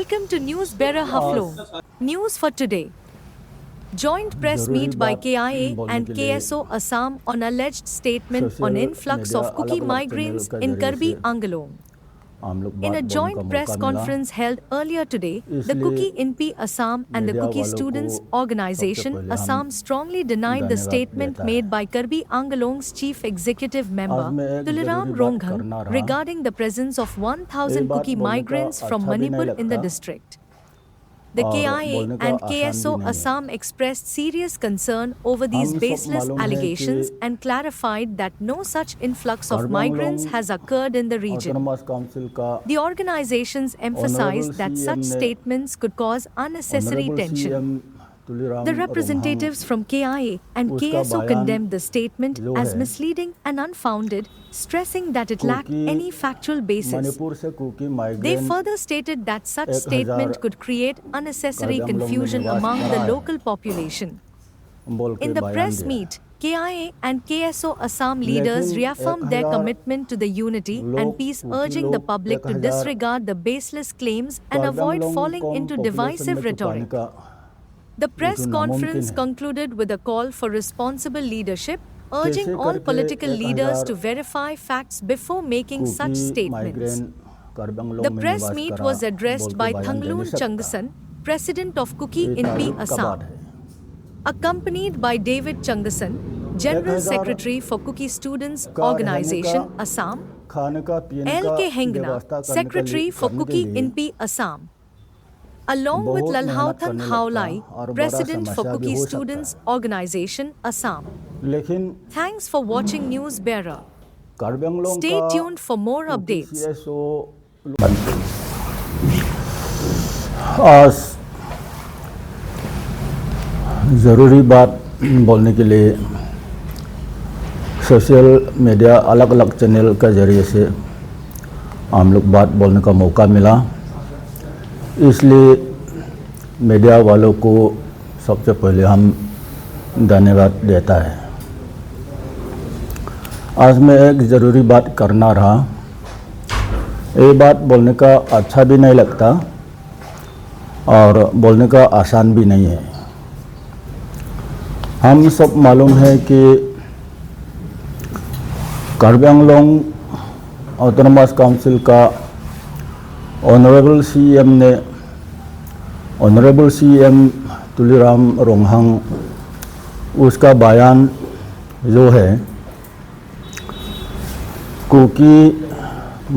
Welcome to News Bearer Haflo. News for today. Joint press meet by KIA and KSO Assam on alleged statement on influx of Kuki migrants in Karbi Anglong. In a joint press conference held earlier today, the Kuki INP Assam and the Kuki Students Organization Assam strongly denied the statement made by Karbi Anglong's Chief Executive Member, Tuliram Ronghang, regarding the presence of 1,000 Kuki migrants from Manipur in the district. The KIA and KSO Assam expressed serious concern over these baseless allegations and clarified that no such influx of migrants has occurred in the region. The organizations emphasized that such statements could cause unnecessary tension. The representatives from KIA and KSO condemned the statement as misleading and unfounded, stressing that it lacked any factual basis. They further stated that such statement could create unnecessary confusion among the local population. In the press meet, KIA and KSO Assam leaders reaffirmed their commitment to the unity and peace, urging the public to disregard the baseless claims and avoid falling into divisive rhetoric. The press conference concluded with a call for responsible leadership, urging all political leaders to verify facts before making such statements. The press meet was addressed by Thangloon Changasan, President of Kuki INP Assam, accompanied by David Changasan, General Secretary for Kuki Students Organization Assam, L.K. Hengna, Secretary for Kuki INP Assam, along with Lalhauthang Haulai, President for Kuki Students Organization Assam. Thanks for watching News Bearer. Stay tuned for more updates. आज ज़रूरी बात बोलने के लिए social media अलग अलग channel के ज़रिए से हम लोग बात बोलने का मौका मिला, इसलिए मीडिया वालों को सबसे पहले हम धन्यवाद देता है। आज मैं एक ज़रूरी बात करना रहा, ये बात बोलने का अच्छा भी नहीं लगता और बोलने का आसान भी नहीं है। हम सब मालूम है कि कार्बी आंगलोंग ऑटोनोमस काउंसिल का ऑनरेबल सीएम तुलिराम रोंघांग उसका बयान जो है कुकी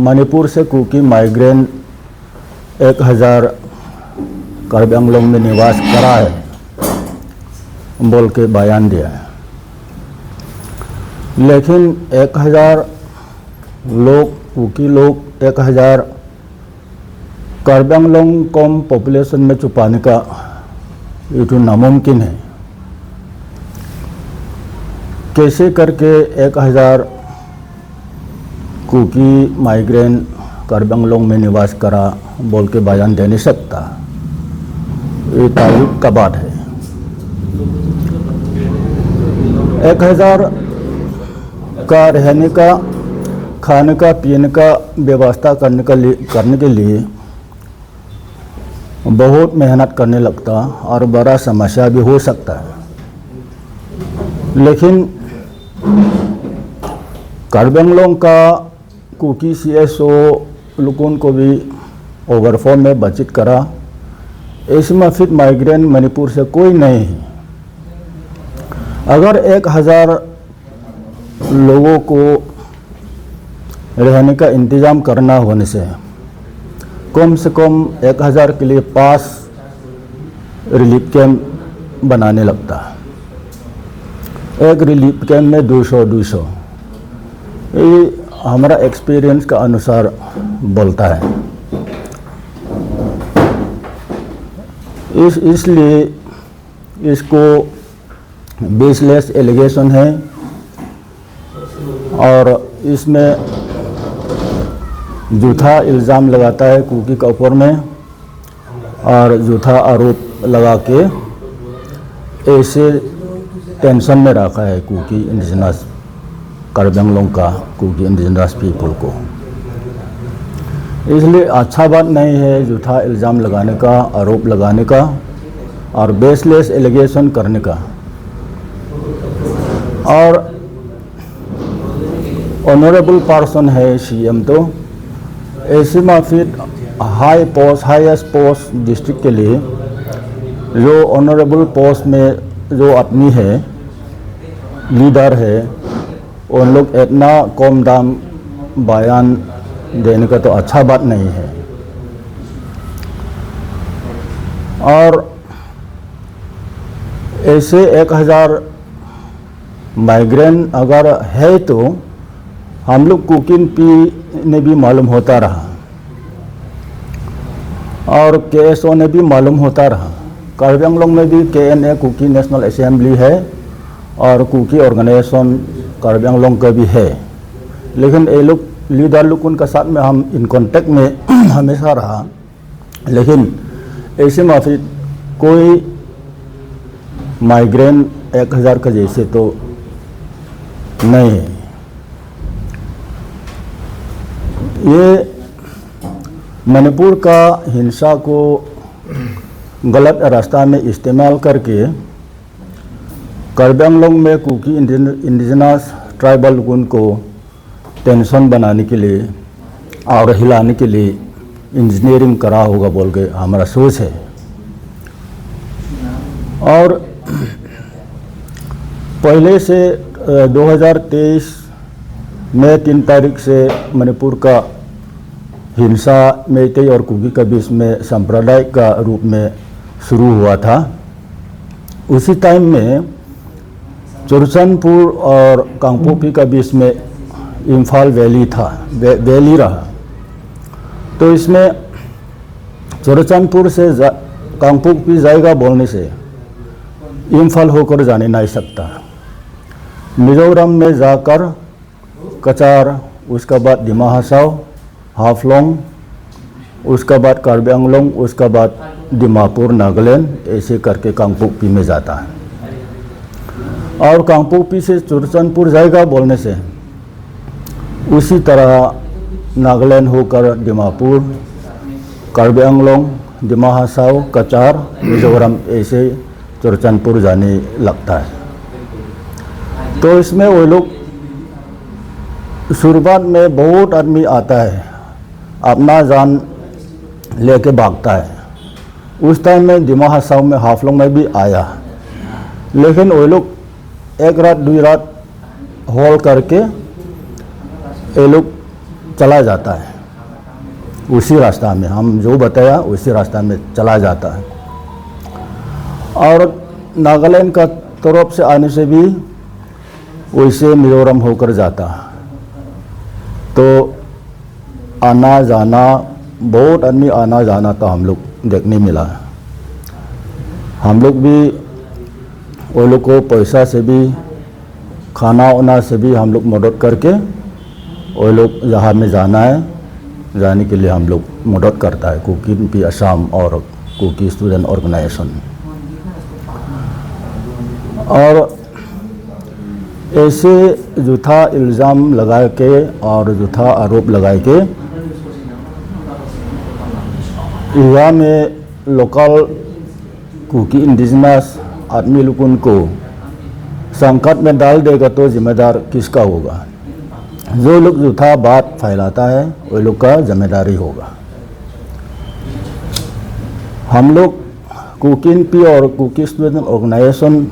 मणिपुर से कुकी माइग्रेंट 1000 कार्बी आंगलोंग में निवास करा है बोल के बयान दिया है, लेकिन 1000 लोग कुकी लोग 1000 कार्बी आंगलोंग कम पॉपुलेशन में छुपाने का ये तो नामुमकिन है। कैसे करके 1000 कुकी माइग्रेंट कार्बी आंगलोंग में निवास करा बोल के बयान दे नहीं सकता, ये ताज्जुब का बात है। 1000 का रहने का, खाने का, पीने का व्यवस्था करने के लिए बहुत मेहनत करने लगता और बड़ा समस्या भी हो सकता है, लेकिन कार्बी आंगलोंग का कुकी सीएसओ लोगों को भी ओवरफॉर्म में बचत करा। इसमें फिर माइग्रेंट मणिपुर से कोई नहीं है। अगर 1000 लोगों को रहने का इंतज़ाम करना होने से कम 1000 के लिए 5 रिलीफ कैंप बनाने लगता है। एक रिलीफ कैंप में 200 ये हमारा एक्सपीरियंस का अनुसार बोलता है। इसलिए इसको बेसलेस एलिगेशन है और इसमें झूठा इल्ज़ाम लगाता है कुकी के ऊपर में और झूठा आरोप लगा के ऐसे टेंशन में रखा है कुकी इंडिजिनस कार्बी आंगलोंग का कुकी इंडिजिनस पीपल को। इसलिए अच्छा बात नहीं है झूठा इल्ज़ाम लगाने का, आरोप लगाने का और बेसलेस एलिगेशन करने का। और ऑनरेबल पर्सन है सीएम, तो ऐसे में फिर हाईएस्ट पोस्ट डिस्ट्रिक्ट के लिए जो ऑनरेबल पोस्ट में जो आदमी है, लीडर है, उन लोग इतना कम दाम बयान देने का तो अच्छा बात नहीं है। और ऐसे 1000 माइग्रेंट अगर है तो हम लोग कुकिन पी ने भी मालूम होता रहा और केएसओ ने भी मालूम होता रहा। कार्बी आंगलोंग में भी केएनए कुकी नेशनल असेंबली है और कुकी ऑर्गेनाइजेशन कार्बी आंगलोंग का भी है, लेकिन ये लोग लीडर लोग उनका साथ में हम इन कांटेक्ट में हमेशा रहा, लेकिन ऐसे में फिर कोई माइग्रेन 1000 का जैसे तो नहीं है। ये मणिपुर का हिंसा को गलत रास्ता में इस्तेमाल करके कार्बी आंगलोंग में कुकी इंडिजिनस ट्राइबल उनको टेंशन बनाने के लिए और हिलाने के लिए इंजीनियरिंग करा होगा बोल के हमारा सोच है। और पहले से 2023 में 3 तारीख से मणिपुर का हिंसा मेइतेई और कुकी के बीच में सांप्रदायिक का रूप में शुरू हुआ था। उसी टाइम में चुरचनपुर और कांगपोपी के बीच में इम्फाल वैली था, वैली रहा। तो इसमें चुरचनपुर से कांगपोपी जाएगा बोलने से इम्फाल होकर जाने नहीं सकता। मिजोरम में जाकर कचार, उसके बाद दिमा हसाओ, हाफलोंग, उसके बाद कार्बी आंगलोंग, उसके बाद दिमापुर, नागालैंड, ऐसे करके कांगपोपी में जाता है। और कांगपोपी से चुरचनपुर जाएगा बोलने से उसी तरह नागालैंड होकर दिमापुर, कार्बी आंगलोंग, दिमा हसाओ, कचार, मिजोरम ऐसे चुरचनपुर जाने लगता है। तो इसमें वो लोग शुरुआत में बहुत आदमी आता है, अपना जान लेके भागता है। उस टाइम में दिमा हसाओ में, हाफलोंग में भी आया, लेकिन वो लोग 1 रात 2 रात होल्ड करके ये लोग चला जाता है। उसी रास्ता में हम जो बताया उसी रास्ता में चला जाता है। और नागालैंड का तरफ से आने से भी वैसे मिजोरम होकर जाता है। तो आना जाना, बहुत आदमी आना जाना तो हम लोग देखने मिला। हम लोग भी वो लोग को पैसा से भी, खाना वाना से भी हम लोग मदद करके वो लोग जहाँ में जाना है जाने के लिए हम लोग मदद करता है कुकी पी असम और कुकी स्टूडेंट ऑर्गेनाइजेशन। और ऐसे झूठा इल्ज़ाम लगा के और झूठा आरोप लगा के यहाँ में लोकल कुकी इंडिजिनस आदमी लोग उनको संकट में डाल देगा तो जिम्मेदार किसका होगा? जो लोग झूठा बात फैलाता है वो लोग का जिम्मेदारी होगा। हम लोग कुकी पी और कुकी स्टूडेंट ऑर्गेनाइजेशन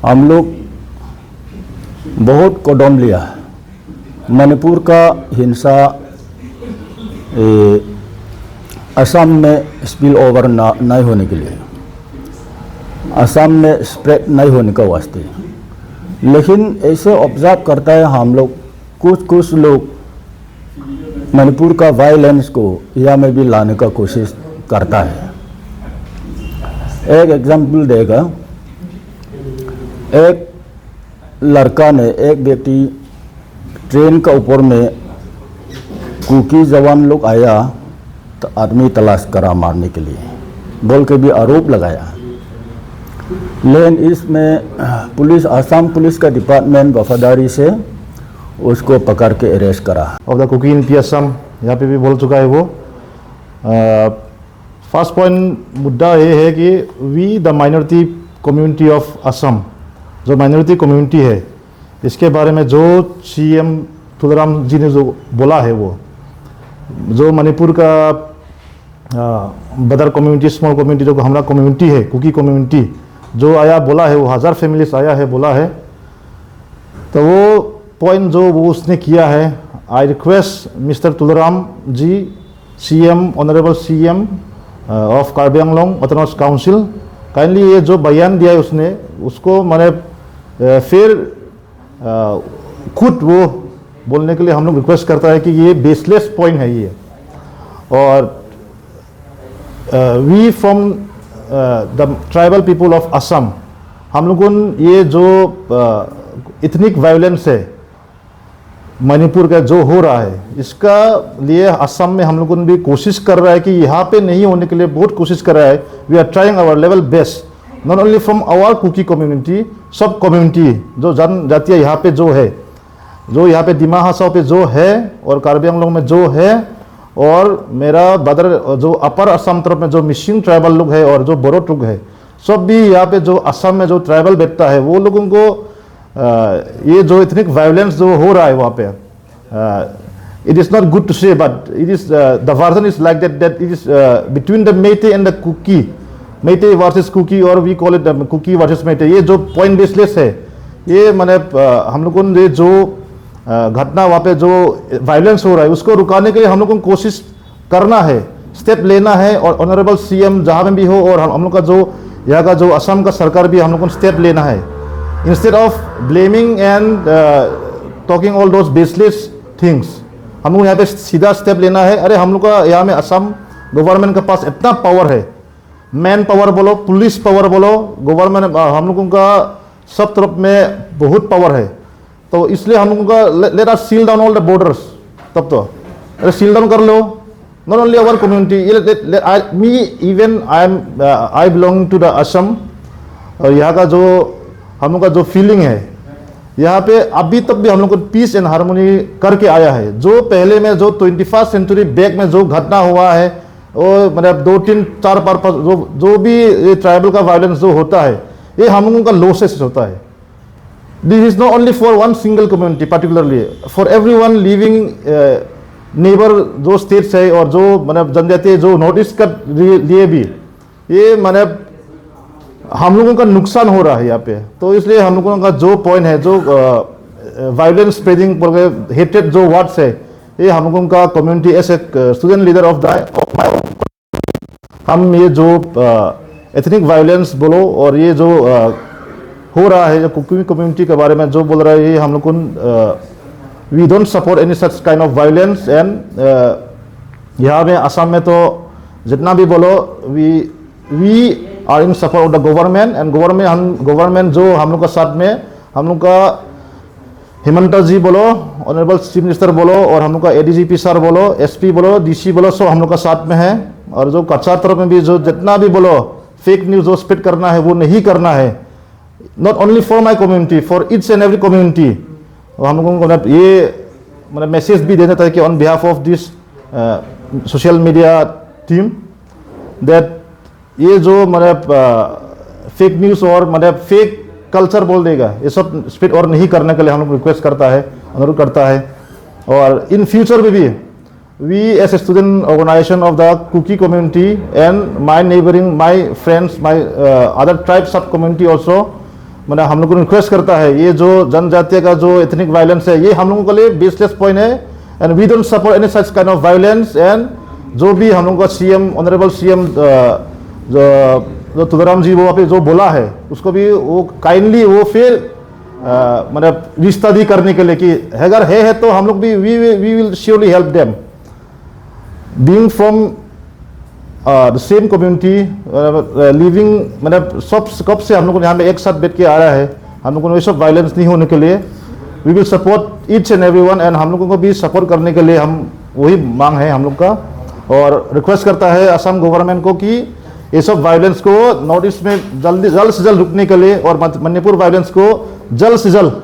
हम लोग बहुत कदम लिया। मणिपुर का हिंसा असम में स्पिल ओवर नहीं होने के लिए, असम में स्प्रेड नहीं होने का वास्ते। लेकिन ऐसे ऑब्जर्व करता है हम लोग, कुछ लोग मणिपुर का वायलेंस को यहाँ में भी लाने का कोशिश करता है। एक एग्जाम्पल देगा, एक लड़का ने, एक व्यक्ति ट्रेन का ऊपर में कुकी जवान लोग आया तो आदमी तलाश करा मारने के लिए बोल के भी आरोप लगाया। लेकिन इसमें पुलिस, आसाम पुलिस का डिपार्टमेंट वफादारी से उसको पकड़ के अरेस्ट करा। Of the Kuki in Assam यहाँ पे भी बोल चुका है वो। फर्स्ट पॉइंट मुद्दा ये है कि we the minority community of Assam, जो माइनॉरिटी कम्युनिटी है, इसके बारे में जो सीएम तुलराम जी ने जो बोला है, वो जो मणिपुर का बदर कम्युनिटी, स्मॉल कम्युनिटी, जो हमारा कम्युनिटी है, कुकी कम्युनिटी जो आया बोला है, वो 1000 फैमिलीज आया है बोला है, तो वो पॉइंट जो वो उसने किया है, I request mister Tularam ji, CM, honourable CM of Karbi Anglong autonomous council, kindly ये जो बयान दिया है उसने, उसको मैंने फिर खुद वो बोलने के लिए हम लोग रिक्वेस्ट करता है कि ये बेसलेस पॉइंट है ये। और we from the tribal people of Assam, हम लोगों ये जो इथनिक वायलेंस है मणिपुर का जो हो रहा है, इसका लिए असम में हम लोगों भी कोशिश कर रहा है कि यहाँ पे नहीं होने के लिए बहुत कोशिश कर रहा है। We are trying our level best, not only from our Kuki community, सब कम्युनिटी जो जनजातीय यहाँ पे जो है, जो यहाँ पे दिमा हासाओ पे जो है और कार्बी आंगलोंग में जो है, और मेरा बदर जो अपर असम तरफ में जो मिसिंग ट्राइबल लोग है और जो बोरो लोग है, सब भी यहाँ पे जो असम में जो ट्राइबल बैठता है, वो लोगों को ये जो इथनिक वायलेंस जो हो रहा है वहाँ पे, it is not good to say, but it is the version is like that it is between the Meitei and the Kuki, Meitei versus Kuki, और we call it Kuki versus Meitei. ये जो पॉइंट बेसलेस है, ये मैंने हम लोगों ने जो घटना वहाँ पे जो वायलेंस हो रहा है, उसको रुकाने के लिए हम लोगों को कोशिश करना है, स्टेप लेना है, और ऑनरेबल सीएम जहाँ में भी हो, और हम लोग का जो यहाँ का जो असम का सरकार भी हम लोगों को स्टेप लेना है, instead of blaming and talking all those baseless things. हम लोग यहाँ पे सीधा स्टेप लेना है। अरे हम लोग का यहाँ में असम गवर्नमेंट के पास इतना पावर है, मैन पावर बोलो, पुलिस पावर बोलो, गवर्नमेंट हम लोगों का सब तरफ में बहुत पावर है, तो इसलिए हम लोगों का let us seal down all the borders. तब तो अरे सील डाउन कर लो, not only our community, me even I belong to the Assam, और यहाँ का जो हम लोग का जो फीलिंग है यहाँ पे अभी तक भी हम लोग को पीस एंड हार्मोनी करके आया है। जो पहले में जो 21st सेंचुरी बैक में जो घटना हुआ है, वो मतलब 2, 3, 4 पर जो भी ट्राइबल का वायलेंस जो होता है, ये हम लोगों का लॉसेस होता है। This is not only for one single community, particularly for every one living neighbour जो स्टेट्स है, और जो मतलब जनजातीय जो नॉर्थ ईस्ट का लिए भी ये मतलब हम लोगों का नुकसान हो रहा है यहाँ पे। तो इसलिए हम लोगों का जो पॉइंट है, जो वायलेंस स्प्रेडिंग, हेटेड जो वर्ड्स है, ये हम लोगों का community as a student leader of my, हम ये जो एथनिक वायलेंस बोलो, और ये जो हो रहा है, जो कुकी कम्युनिटी के बारे में जो बोल रहा है, ये हम लोग को we don't support any such kind of violence. And यहाँ में असम में तो जितना भी बोलो, we are in support of the government, and government जो हम लोग का साथ में, हम लोग का हेमंता जी बोलो, ऑनरेबल चीफ मिनिस्टर बोलो, और हम लोग का एडीजीपी सर बोलो, एसपी बोलो, डीसी बोलो, सब हम लोग का साथ में है। और जो कच्चा तरफ में भी जो जितना भी बोलो फेक न्यूज जो स्प्रेड करना है, वो नहीं करना है, not only for my community, for each and every community. हम लोगों को ये मतलब मैसेज भी देना था कि on behalf of this social media team, that ये जो मतलब फेक न्यूज़ और मतलब फेक कल्चर बोल देगा, ये सब स्प्रेड और नहीं करने के लिए हम लोग रिक्वेस्ट करता है, अनुरोध करता है। और इन फ्यूचर में भी we as a student organisation of the Kuki community and my neighbouring, my friends, my other tribe सब कम्युनिटी ऑल्सो, मतलब हम लोग को रिक्वेस्ट करता है, ये जो जनजातीय का जो एथनिक वायलेंस है, ये हम लोगों के लिए बेसलेस पॉइंट है, and we don't support any such kind of violence. And जो भी हम लोग का सीएम, ऑनरेबल सीएम जो तुलराम जी वो वहाँ पे जो बोला है, उसको भी वो काइंडली वो फिर मतलब रिश्ता दी करने के लिए कि अगर है तो हम लोग भी we will surely help them, being from the same community, living, मतलब सब कब से हम लोग यहाँ पे एक साथ बैठ के आ रहा है, हम लोगों को ये सब वायलेंस नहीं होने के लिए we will support each and every one. And हम लोगों को भी सपोर्ट करने के लिए हम वही मांग है हम लोग का, और रिक्वेस्ट करता है असम गवर्नमेंट को कि ये सब वायलेंस को नॉर्थ ईस्ट में जल्द से जल्द रुकने के लिए, और मणिपुर वायलेंस को जल्द से जल्द,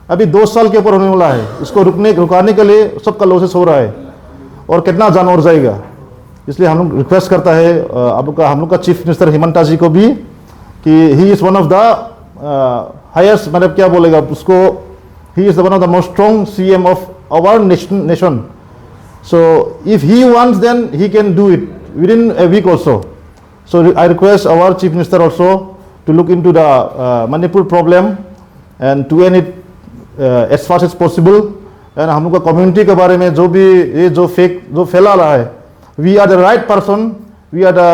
अभी 2 साल के ऊपर होने वाला है, इसको रुकाने के लिए सबका लॉसेस हो रहा है। और कितना जान और जाएगा। इसलिए हम लोग रिक्वेस्ट करता है हम लोग का चीफ मिनिस्टर हिमंता जी को भी कि he is one of the highest, मतलब क्या बोलेगा उसको, he is one of the most strong CM of our nation. So if he wants then he can do it within a week also. So I request our chief minister also to look into the Manipur problem and to end it as fast as possible. And हम लोग का community के बारे में जो भी ये जो फेक जो फैला रहा है, we are the right person, we are the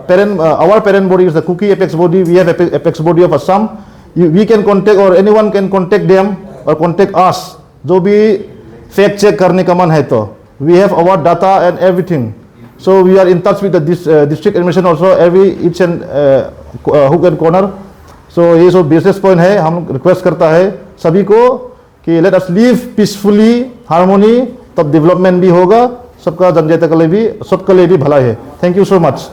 parent, our parent body is the Kuki Apex body, we have Apex body of Assam. We can contact or anyone can contact them or contact us जो भी fact check करने का मन है तो we have our data and everything. So we are in touch with the district administration also each and hook and corner. So ये जो basis point है, हम रिक्वेस्ट करता है सभी को कि let us live peacefully, harmony, तब डेवलपमेंट भी होगा, सबका जनजाति के लिए भी, सबके लिए भी भलाई है। Thank you so much.